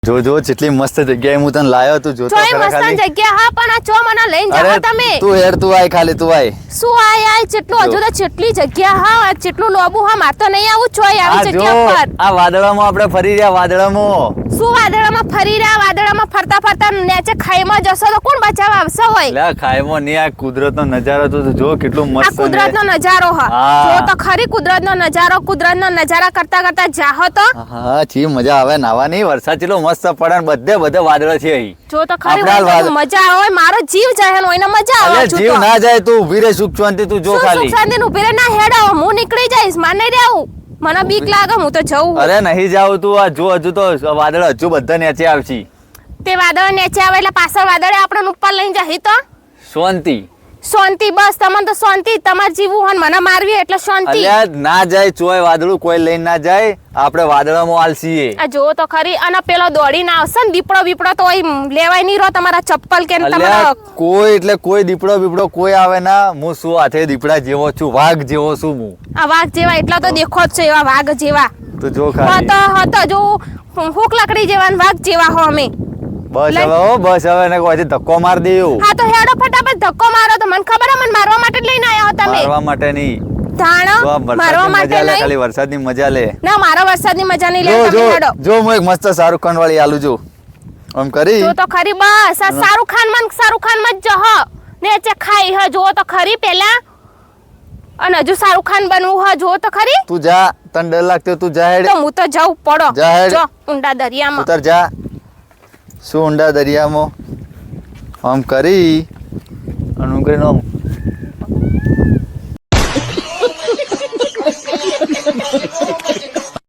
જો જો જેટલી મસ્ત જગ્યાએ હું તને લાયો તું જો તો ચોય ખરા મસ્ત ખાલી જગ્યા હા પણ આ ચો મને લઈને જાઓ તમે તું હેર તું આય ખાલી તું આય શું આય જેટલું હજુ તો જેટલી જગ્યા હા જેટલું લોબુ હા માર તો નહીં આવું ચોય આ આવી જો જગ્યા પર આ વાદળામાં આપણે ફરી રહ્યા વાદળામાં શું વાદળામાં ફરી રહ્યા વાદળામાં ફરતા ફરતા નેચે ખાઈમાં જશો તો કોણ બચાવવા આવશે હોય લે ખાયમાં નહીં આ કુદરતનો નજારો તું જો કેટલું આ મસ્ત કુદરતનો નજારો હા હા. જો તો ખરી કુદરતનો નજારા કરતા કરતા જાહો તો હા જી મજા આવે નાવાની વરસાદ ચેટલો મસ્ત પડે ને બધે વાદળો છે અહીં જો તો ખરી આપણા વાદળો મજા આવે મારો જીવ જાય હોય ને મજા આવે અરે જીવ ના જાય તું ઊભી રહે સુખ શાંતિ તું જો ખાલી સુખ ઉભી રહે ના હેડ આવો હું નીકળી જઈશ માને રહેવું મને બીક લાગે હું તો જઉં અરે નહીં જાવ તું આ જો હજુ તો વાદળ હજુ બધા નીચે આવશે તે વાદળ નીચે આવે એટલે પાછળ વાદળે આપણને ઉપર લઈને જાય તો શાંતિ શાંતિ બસ તમને તો શાંતિ તમારે જીવવું હોય ને મને મારવી એટલે શાંતિ અલ્યા ના જાય ચોય વાદળું કોઈ લઈને ના જાય આપણે વાદળામાં આલસીએ આ જો તો ખરી અને પેલો દોડીને આવશે ને દીપડો તો લેવાય નહીં રહો તમારા ચપ્પલ કે અલ્યા તમારા કોઈ એટલે કોઈ દીપડો બીપડો કોઈ આવે ના હું શું હાથે દીપડા જેવો છું વાઘ જેવો છું હું આ વાઘ જેવા એટલા તો દેખો જ છે એવા વાઘ જેવા તો જો ખાલી હતો જો હુક લકડી જેવા ને વાઘ જેવા હો અમે બસ હવે હો બસ હવે ને કોઈ ધક્કો માર દેવું હા તો હેડો ફટાફટ ધક્કો મારો તો મને ખબર મને મારવા માટે જ લઈને આવ્યા હો તમે મારવા માટે નહીં ધાણો મારવા માટે મજા લે નહીં ખાલી વરસાદની મજા લે ના મારા વરસાદની મજા નહીં જો લે તમે જો હેડો જો હું એક મસ્ત શાહરુખ ખાન વાળી આલુ જો આમ કરી જો તો ખરી બસ આ શાહરુખ ખાન માં જ જહ ને ખાઈ હ જો તો ખરી પેલા અને હજુ શાહરુખ ખાન બનવું હ જો તો ખરી તું જા તને ડર લાગતો તું જા હેડ તો હું તો જાઉં પડો જા હેડ. જો ઊંડા દરિયામાં ઉતર જા શું ઊંડા દરિયામાં આમ કરી અને હું કરીને આમ